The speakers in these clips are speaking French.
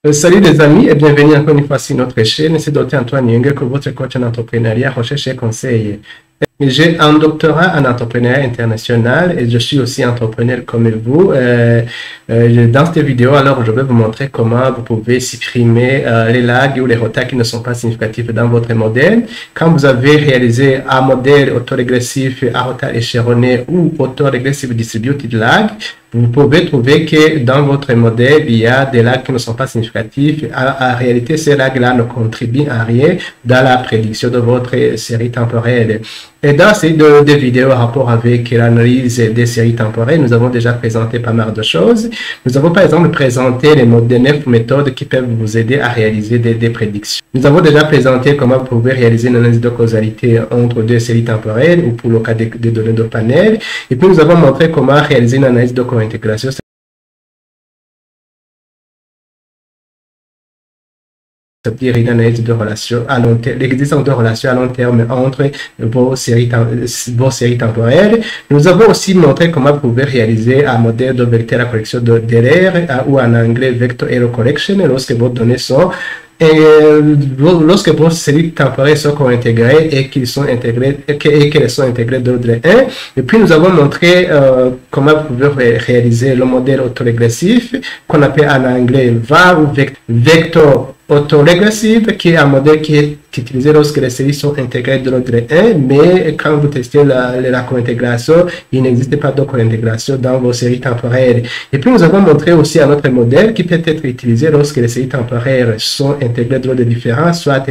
Salut les amis et bienvenue encore une fois sur notre chaîne. C'est Dr Antoine Yung, que votre coach en entrepreneuriat, recherche et conseil. J'ai un doctorat en entrepreneuriat international et je suis aussi entrepreneur comme vous. Dans cette vidéo, alors, je vais vous montrer comment vous pouvez supprimer les lags ou les retards qui ne sont pas significatifs dans votre modèle. Quand vous avez réalisé un modèle autorégressif à retard échelonné ou autorégressif distributed lag, vous pouvez trouver que dans votre modèle, il y a des lags qui ne sont pas significatifs. En réalité, ces lags-là ne contribuent à rien dans la prédiction de votre série temporelle. Et dans ces deux vidéos en rapport avec l'analyse des séries temporelles, nous avons déjà présenté pas mal de choses. Nous avons par exemple présenté les 9 méthodes qui peuvent vous aider à réaliser des prédictions. Nous avons déjà présenté comment vous pouvez réaliser une analyse de causalité entre deux séries temporelles ou pour le cas des données de panel. Et puis nous avons montré comment réaliser une analyse de co-intégration. C'est-à-dire une analyse de relations à long terme, l'existence de relations à long terme entre vos séries temporelles. Nous avons aussi montré comment vous pouvez réaliser un modèle de vecteur à correction d'erreur ou en anglais vector error correction lorsque vos données sont lorsque vos séries temporelles sont co-intégrées et qu'elles sont intégrées d'ordre 1. Et puis nous avons montré comment vous pouvez réaliser le modèle autorégressif qu'on appelle en anglais VAR ou vector autorégressive, qui est un modèle qui est utilisé lorsque les séries sont intégrées de l'ordre 1, mais quand vous testez la co-intégration, il n'existe pas de co-intégration dans vos séries temporelles. Et puis nous avons montré aussi un autre modèle qui peut être utilisé lorsque les séries temporelles sont intégrées de l'ordre différent, soit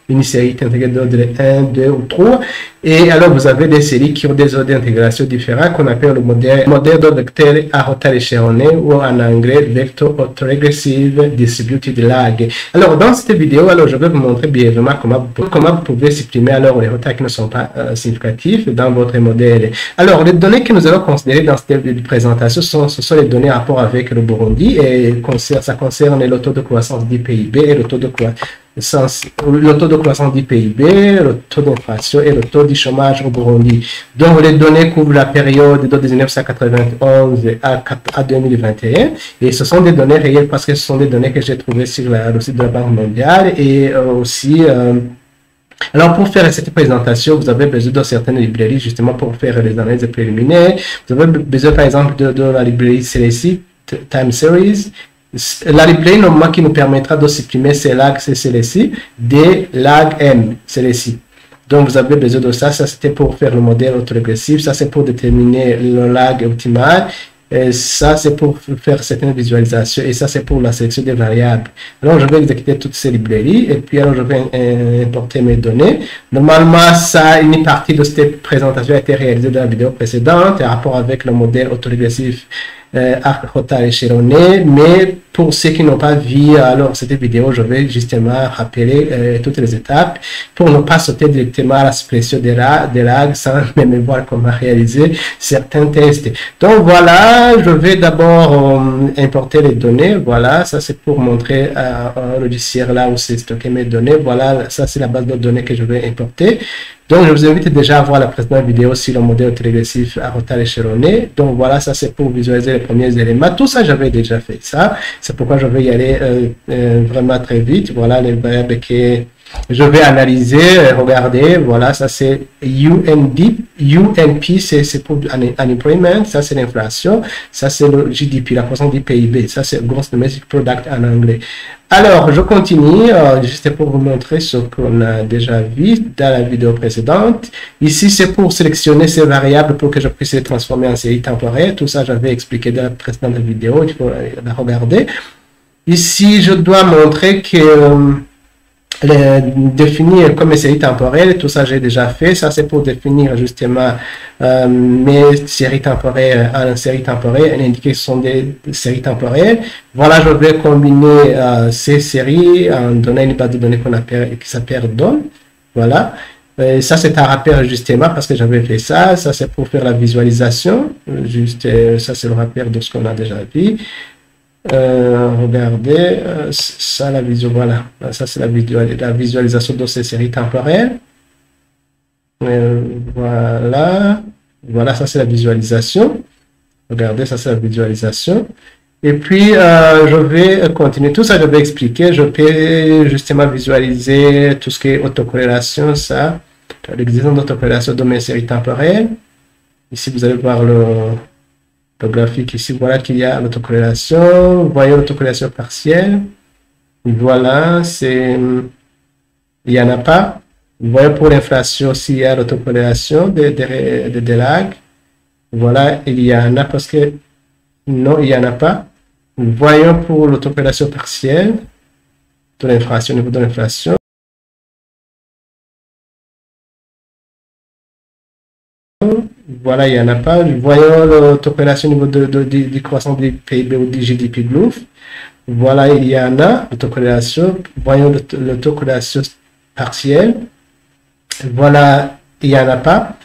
une série intégrée de l'ordre 1, 2 ou 3. Et alors vous avez des séries qui ont des ordres d'intégration différents qu'on appelle le modèle de vecteur à retard échelonné ou en anglais vector autoregressive distributed lag. Alors dans cette vidéo, alors je vais vous montrer brièvement comment vous pouvez supprimer alors les retards qui ne sont pas significatifs dans votre modèle. Alors les données que nous allons considérer dans cette présentation ce sont les données en rapport avec le Burundi et ça concerne le taux de croissance du PIB et le taux de croissance du PIB, le taux d'inflation et le taux du chômage au Burundi. Donc, les données couvrent la période de 1991 à 2021 et ce sont des données réelles parce que ce sont des données que j'ai trouvées sur le site de la Banque mondiale et aussi... alors, pour faire cette présentation, vous avez besoin de certaines librairies justement pour faire les analyses préliminaires. Vous avez besoin, par exemple, de la librairie CLSI, Time Series. La librairie normalement qui nous permettra de supprimer ces lags, c'est celle-ci, des lag M, celle-ci. Donc, vous avez besoin de ça. Ça, c'était pour faire le modèle autorégressif. Ça, c'est pour déterminer le lag optimal. Et ça, c'est pour faire certaines visualisations. Et ça, c'est pour la sélection des variables. Alors, je vais exécuter toutes ces librairies. Et puis, alors, je vais importer mes données. Normalement, ça, une partie de cette présentation a été réalisée dans la vidéo précédente en rapport avec le modèle autorégressif à retard échelonné, mais pour ceux qui n'ont pas vu alors cette vidéo, je vais justement rappeler toutes les étapes pour ne pas sauter directement à la suppression des lags sans même voir comment réaliser certains tests. Donc voilà, je vais d'abord importer les données. Voilà, ça c'est pour montrer un logiciel là où c'est stocké mes données. Voilà, ça c'est la base de données que je vais importer. Donc, je vous invite déjà à voir la précédente vidéo sur le modèle autorégressif à retard échelonné. Donc, voilà, ça c'est pour visualiser les premiers éléments. Tout ça, j'avais déjà fait ça. C'est pourquoi je vais y aller vraiment très vite. Voilà les variables que je vais analyser. Regardez, voilà, ça c'est UNP, c'est pour unemployment. Ça c'est l'inflation. Ça c'est le GDP, la croissance du PIB. Ça c'est Gross Domestic Product en anglais. Alors, je continue, juste pour vous montrer ce qu'on a déjà vu dans la vidéo précédente. Ici, c'est pour sélectionner ces variables pour que je puisse les transformer en séries temporaires. Tout ça, j'avais expliqué dans la précédente vidéo, il faut la regarder. Ici, je dois montrer que définir comme série temporelle, tout ça j'ai déjà fait. Ça c'est pour définir justement mes séries temporelles en série temporelle, indiquer que ce sont des séries temporelles. Voilà, je vais combiner ces séries en donnant une base de données qui s'appelle DOM. Voilà. Ça c'est un rappel justement parce que j'avais fait ça. Ça c'est pour faire la visualisation. Juste ça c'est le rappel de ce qu'on a déjà vu. Regardez, ça la vision, voilà, ça c'est la visualisation de ces séries temporelles. Voilà, ça c'est la visualisation. Regardez, ça c'est la visualisation. Et puis, je vais continuer. Tout ça, je vais expliquer. Je peux justement visualiser tout ce qui est autocorrélation, ça. L'existence d'autocorrélation de mes séries temporelles. Ici, vous allez voir le graphique ici. Voilà qu'il y a l'autocorrélation. Voyons l'autocorrélation partielle. Voilà, il n'y en a pas. Voyons pour l'inflation s'il y a l'autocorrélation des lags. Voilà, il y en a parce que non, il n'y en a pas. Voyons pour l'autocorrélation partielle de l'inflation, au niveau de l'inflation. Voilà, il n'y en a pas. Voyons l'autocorrélation au niveau du croissance du PIB ou du GDP Growth. Voilà, il y en a, l'autocorrélation. Voyons l'autocorrélation partielle. Voilà, il n'y en a pas.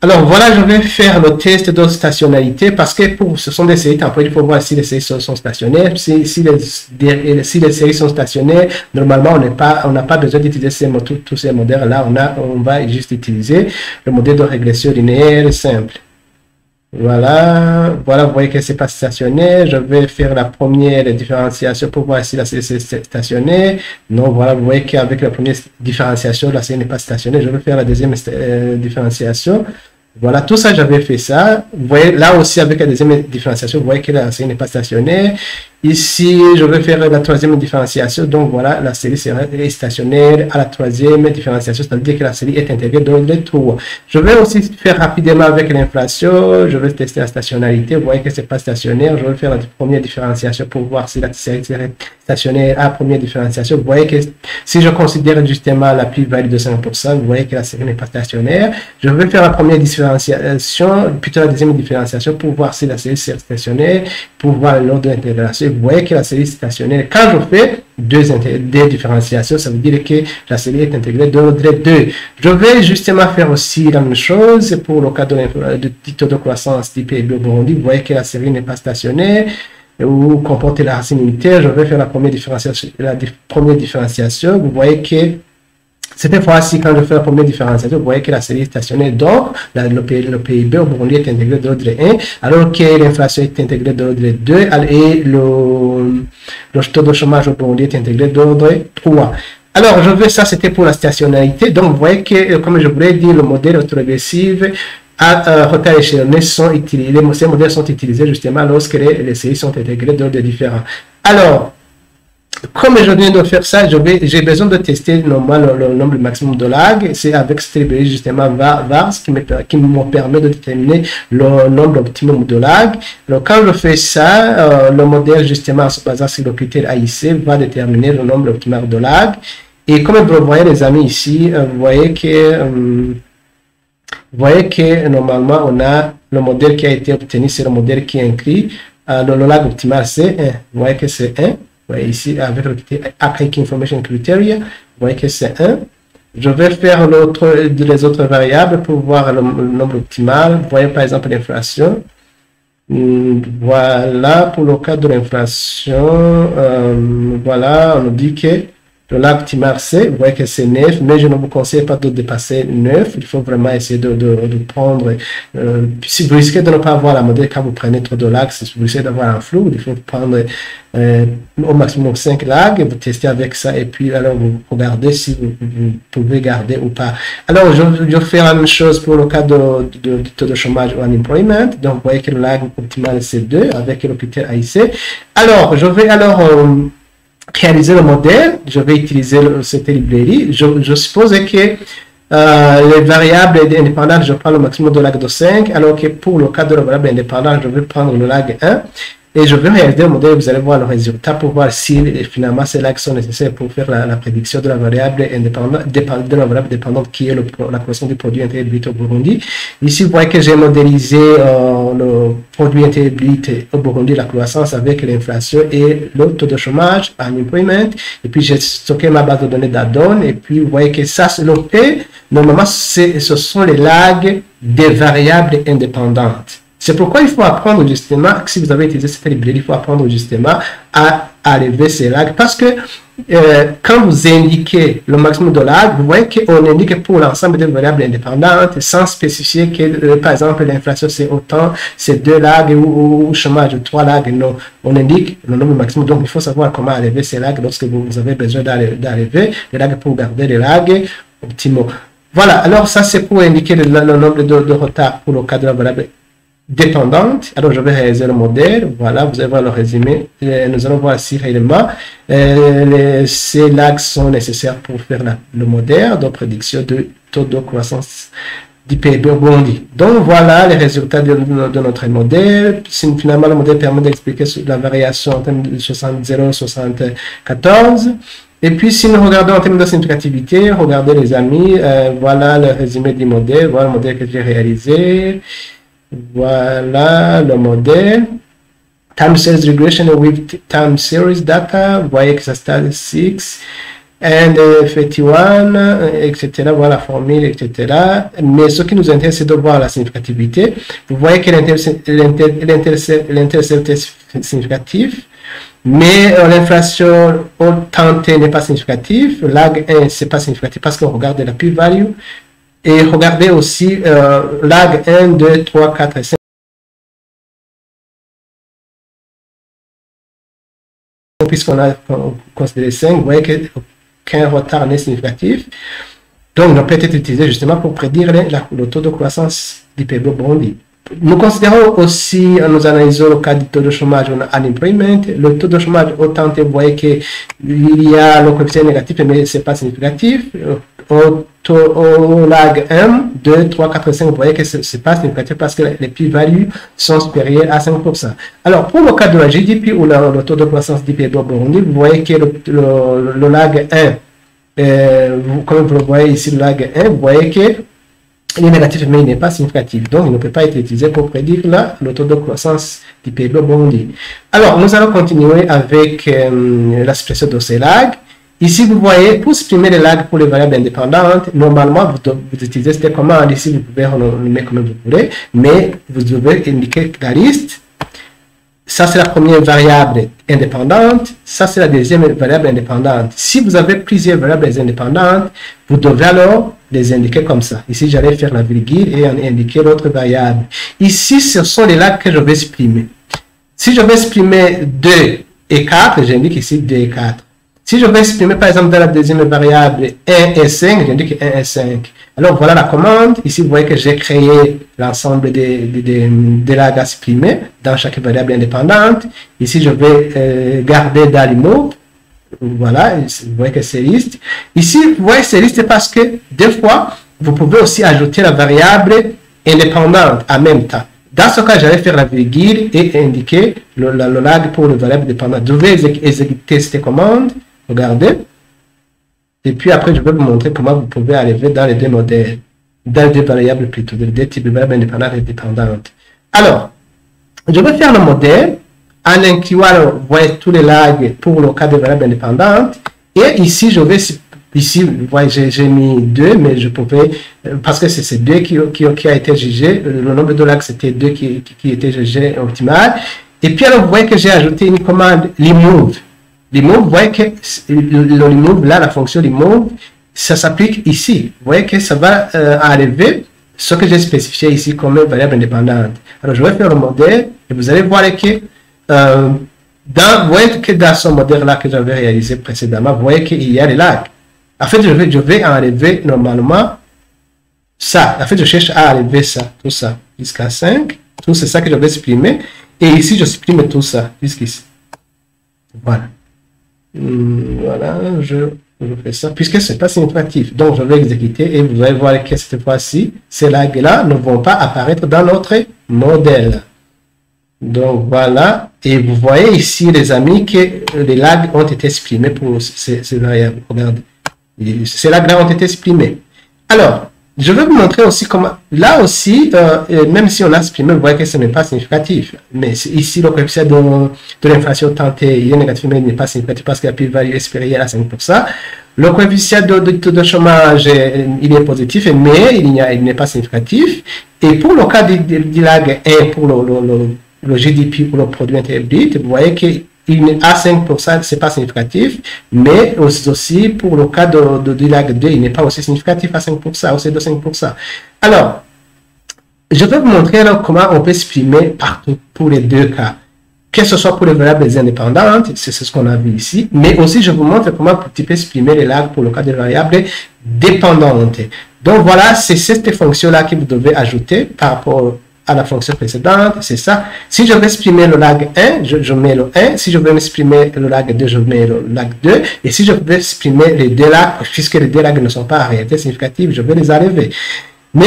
Alors voilà, je vais faire le test de stationnarité parce que ce sont des séries temporelles, il faut voir si les séries sont stationnaires. Si les séries sont stationnaires, normalement on n'a pas besoin d'utiliser tous ces modèles-là. On va juste utiliser le modèle de régression linéaire simple. Voilà, vous voyez que c'est pas stationnaire. Je vais faire la première différenciation pour voir si la série est stationnaire. Non, voilà, vous voyez qu'avec la première différenciation, la série n'est pas stationnaire. Je vais faire la deuxième différenciation. Voilà, tout ça, j'avais fait ça. Vous voyez, là aussi, avec la deuxième différenciation, vous voyez que la série n'est pas stationnaire. Ici, je vais faire la troisième différenciation. Donc, voilà, la série est stationnaire à la troisième différenciation. C'est-à-dire que la série est intégrée dans les 3. Je vais aussi faire rapidement avec l'inflation. Je vais tester la stationnarité. Vous voyez que c'est pas stationnaire. Je vais faire la première différenciation pour voir si la série est stationnaire à la première différenciation. Vous voyez que si je considère justement la plus-value de 5%, vous voyez que la série n'est pas stationnaire. Je vais faire la première différenciation, plutôt la deuxième différenciation pour voir si la série est stationnaire, pour voir l'ordre de l'intégration. Vous voyez que la série est stationnaire. Quand je fais deux différenciations, ça veut dire que la série est intégrée d'ordre 2. Je vais justement faire aussi la même chose pour le cas du taux de croissance du PIB au Burundi. Vous voyez que la série n'est pas stationnaire ou comporte la racine unitaire. Je vais faire la première différenciation. Vous voyez que cette fois-ci, quand je fais la première différenciation, vous voyez que la série est stationnaire. Donc, le PIB au Burundi est intégré d'ordre 1, alors que l'inflation est intégrée d'ordre 2 et le taux de chômage au Burundi est intégré d'ordre 3. Alors, ça c'était pour la stationnarité. Donc, vous voyez que, comme je vous l'ai dit, le modèle autorégressif à retard échelonné sont utilisés. Ces modèles sont utilisés justement lorsque les séries sont intégrées d'ordre différents. Alors, comme je viens de faire ça, j'ai besoin de tester normalement le nombre maximum de lag. C'est avec cette librairie justement VARS qui me permet de déterminer le nombre optimum de lag. Alors quand je fais ça, le modèle justement se basant sur le critère AIC va déterminer le nombre optimal de lag. Et comme vous le voyez les amis ici, vous voyez que normalement on a le modèle qui a été obtenu, c'est le modèle qui est inclus. Le lag optimal c'est 1. Vous voyez que c'est 1. Vous voyez ici, avec le critère Archaic Information Criteria, vous voyez que c'est 1. Je vais faire les autres variables pour voir le nombre optimal. Vous voyez par exemple l'inflation. Voilà, pour le cas de l'inflation, voilà, on nous dit que le lag optimal c'est, vous voyez que c'est 9, mais je ne vous conseille pas de dépasser 9. Il faut vraiment essayer de prendre, si vous risquez de ne pas avoir la modèle quand vous prenez trop de lag, si vous risquez d'avoir un flou, il faut prendre au maximum 5 lags et vous testez avec ça et puis alors vous regardez si vous pouvez garder ou pas. Alors je fais la même chose pour le cas du taux de chômage ou unemployment. Donc vous voyez que le lag optimal c'est 2 avec le critère AIC. Alors je vais réaliser le modèle. Je vais utiliser cette librairie. Je suppose que les variables indépendantes, je prends le maximum de lag de 5, alors que pour le cas de la variable indépendante, je vais prendre le lag 1. Et je vais réaliser le modèle, vous allez voir le résultat pour voir si finalement ces lags sont nécessaires pour faire la prédiction de la variable dépendante qui est la croissance du produit intérieur brut au Burundi. Ici, vous voyez que j'ai modélisé le produit intérieur brut au Burundi, la croissance avec l'inflation et le taux de chômage, unemployment. Et puis, j'ai stocké ma base de données d'Adon. Et puis, vous voyez que ça, c'est le P. Normalement, ce sont les lags des variables indépendantes. C'est pourquoi il faut apprendre justement, si vous avez utilisé cette librairie, il faut apprendre justement à enlever ces lags parce que quand vous indiquez le maximum de lag, vous voyez qu'on indique pour l'ensemble des variables indépendantes sans spécifier que, par exemple, l'inflation c'est autant, c'est 2 lags ou chômage 3 lags. Non, on indique le nombre maximum. Donc, il faut savoir comment arriver ces lags lorsque vous avez besoin d'arriver les lags pour garder les lags optimaux. Voilà, alors ça c'est pour indiquer le nombre de retard pour le cas de la variable dépendante. Alors je vais réaliser le modèle. Voilà, vous allez voir le résumé. Nous allons voir si réellement ces lags sont nécessaires pour faire le modèle de prédiction de taux de croissance du PIB bondi. Donc voilà les résultats de notre modèle. Finalement, le modèle permet d'expliquer la variation en termes de 70-74. Et puis, si nous regardons en termes de significativité, regardez les amis, voilà le résumé du modèle, voilà le modèle que j'ai réalisé. Voilà le modèle. Time series regression with time series data. Vous voyez que ça start 6 and 51, etc. Voilà la formule, etc. Mais ce qui nous intéresse, c'est de voir la significativité. Vous voyez que l'intercept est significatif. Mais l'inflation au temps T n'est pas significative. Lag 1, c'est pas significatif parce qu'on regarde la p-value. Et regardez aussi lag 1, 2, 3, 4 et 5. Puisqu'on a considéré 5, vous voyez qu'un retard n'est significatif. Donc, il peut être utilisé justement pour prédire le taux de croissance du PIB bondi. Nous considérons aussi, nous analysons le cas du taux de chômage en unemployment. Le taux de chômage au temps T, vous voyez qu'il y a le coefficient négatif, mais ce n'est pas significatif. Au lag 1, 2, 3, 4, 5, vous voyez que ce n'est pas significatif parce que les p-values sont supérieures à 5%. Alors, pour le cas de la GDP ou le taux de croissance du PIB Burundi, vous voyez que le lag 1, comme vous le voyez ici, le lag 1, vous voyez que il est négatif, mais il n'est pas significatif. Donc, il ne peut pas être utilisé pour prédire le taux de croissance du PIB Burundi. Alors, nous allons continuer avec la suppression de ces lags. Ici, vous voyez, pour supprimer les lags pour les variables indépendantes, normalement, vous utilisez cette commande. Ici, vous pouvez renommer comme vous voulez, mais vous devez indiquer la liste. Ça, c'est la première variable indépendante. Ça, c'est la deuxième variable indépendante. Si vous avez plusieurs variables indépendantes, vous devez alors les indiquer comme ça. Ici, j'allais faire la virgule et indiquer l'autre variable. Ici, ce sont les lags que je vais supprimer. Si je vais supprimer 2 et 4, j'indique ici 2 et 4. Si je vais supprimer, par exemple, dans la deuxième variable 1 et 5, j'indique 1 et 5. Alors, voilà la commande. Ici, vous voyez que j'ai créé l'ensemble des lags à supprimer dans chaque variable indépendante. Ici, je vais garder dans l'immo. Voilà, vous voyez que c'est liste. Ici, vous voyez que c'est liste parce que des fois, vous pouvez aussi ajouter la variable indépendante en même temps. Dans ce cas, j'allais faire la virgule et indiquer le lag pour le variable dépendante. Je vais exécuter cette commande. Regardez. Et puis après, je vais vous montrer comment vous pouvez arriver dans les deux modèles, dans les deux variables plutôt, les deux types de variables indépendantes et dépendantes. Alors, je vais faire le modèle en incluant, vous voyez, tous les lags pour le cas des variables indépendantes. Et ici, je vais, ici, vous voyez, j'ai mis 2, mais je pouvais, parce que c'est 2 qui a été jugé, le nombre de lags, c'était 2 qui était jugé optimal. Et puis alors, vous voyez que j'ai ajouté une commande remove. Remove, vous voyez que le remove, là, la fonction remove, ça s'applique ici. Vous voyez que ça va enlever ce que j'ai spécifié ici comme variable indépendante. Alors, je vais faire le modèle et vous allez voir que vous voyez que dans ce modèle-là que j'avais réalisé précédemment, vous voyez qu'il y a les lags. En fait, je vais enlever normalement ça. En fait, je cherche à enlever ça, tout ça, jusqu'à 5. Tout c'est ça que je vais supprimer. Et ici, je supprime tout ça, jusqu'ici. Voilà. Voilà, je fais ça, puisque ce n'est pas significatif. Donc, je vais exécuter et vous allez voir que cette fois-ci, ces lags-là ne vont pas apparaître dans notre modèle. Donc, voilà. Et vous voyez ici, les amis, que les lags ont été supprimés pour ces variables. Regardez. Ces lags-là ont été supprimés. Alors, je vais vous montrer aussi comment, là aussi, même si on a supprimé, vous voyez que ce n'est pas significatif. Mais ici, le coefficient de l'inflation tentée, il est négatif, mais il n'est pas significatif parce que la p-value est supérieure à 5%. Le coefficient de chômage, il est positif, mais il n'est pas significatif. Et pour le cas du lag 1, pour le GDP, pour le produit intérieur brut, vous voyez que à 5%, c'est pas significatif, mais aussi pour le cas du lag 2, il n'est pas aussi significatif à 5%, aussi de 5%. Alors, je vais vous montrer alors comment on peut exprimer partout pour les deux cas. Que ce soit pour les variables indépendantes, c'est ce qu'on a vu ici, mais aussi je vous montre comment tu peux exprimer les lags pour le cas des variables dépendantes. Donc voilà, c'est cette fonction-là que vous devez ajouter par rapport à la fonction précédente, c'est ça. Si je veux exprimer le lag 1, je mets le 1. Si je veux exprimer le lag 2, je mets le lag 2. Et si je veux exprimer les deux lags, puisque les deux lags ne sont pas en réalité significatifs, je vais les enlever. Mais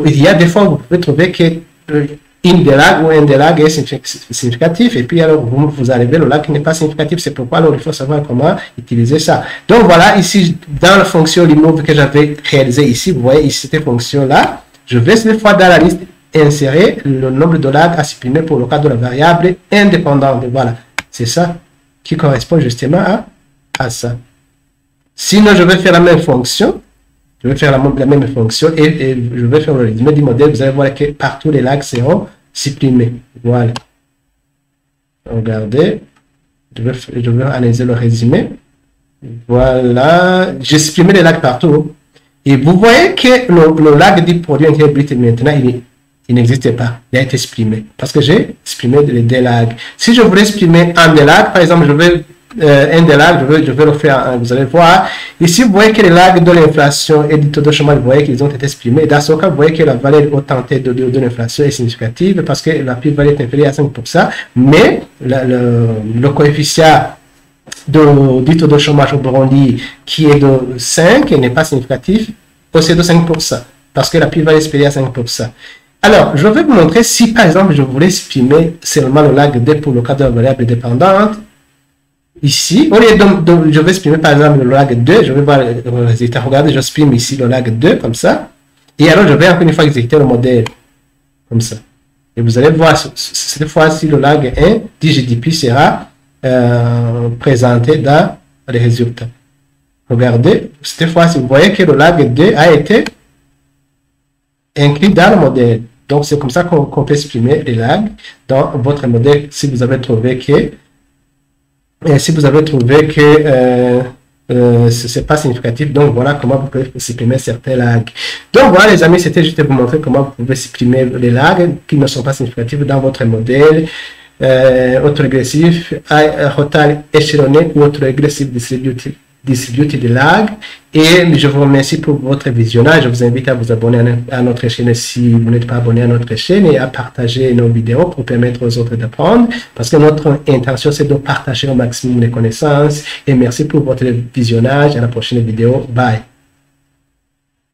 il y a des fois où vous pouvez trouver que une des lags ou un des lags est significatif, et puis alors vous enlevez le lag qui n'est pas significatif. C'est pourquoi alors il faut savoir comment utiliser ça. Donc voilà, ici, dans la fonction remove que j'avais réalisé ici, vous voyez ici cette fonction-là, je vais cette fois dans la liste insérer le nombre de lags à supprimer pour le cas de la variable indépendante. Voilà, c'est ça qui correspond justement à ça. Sinon, je vais faire la même fonction. Je vais faire la même fonction et je vais faire le résumé du modèle. Vous allez voir que partout les lags seront supprimés. Voilà. Regardez. Je vais analyser le résumé. Voilà. J'ai supprimé les lags partout. Et vous voyez que le lag du produit intérieur brut maintenant, il n'existait pas. Il a été exprimé. Parce que j'ai exprimé des lags. Si je voulais exprimer un des lags, par exemple, je vais un des lags, je vais le faire, vous allez voir. Ici, vous voyez que les lags de l'inflation et du taux de chômage, vous voyez qu'ils ont été exprimés. Dans ce cas, vous voyez que la valeur augmentée de l'inflation est significative parce que la plus-value est inférieure à 5%. Mais le coefficient du taux de chômage au Burundi qui est de 5 n'est pas significatif, aussi de 5%. Parce que la plus-value est supérieure à 5%. Alors, je vais vous montrer si, par exemple, je voulais exprimer seulement le lag 2 pour le cas de la variable dépendante. Ici, au lieu de je vais exprimer par exemple le lag 2, je vais voir le résultat. Regardez, j'exprime ici le lag 2 comme ça. Et alors, je vais encore une fois exécuter le modèle comme ça. Et vous allez voir, cette fois-ci, le lag 1 du GDP sera présenté dans les résultats. Regardez, cette fois-ci, vous voyez que le lag 2 a été inclus dans le modèle. Donc, c'est comme ça qu'on peut exprimer les lags dans votre modèle si vous avez trouvé que ce n'est pas significatif. Donc voilà comment vous pouvez supprimer certains lags. Donc voilà les amis, c'était juste pour vous montrer comment vous pouvez supprimer les lags qui ne sont pas significatifs dans votre modèle autorégressif, rotal échelonné ou autorégressif distributed lag. Et je vous remercie pour votre visionnage. Je vous invite à vous abonner à notre chaîne si vous n'êtes pas abonné à notre chaîne et à partager nos vidéos pour permettre aux autres d'apprendre. Parce que notre intention, c'est de partager au maximum les connaissances. Et merci pour votre visionnage. À la prochaine vidéo. Bye.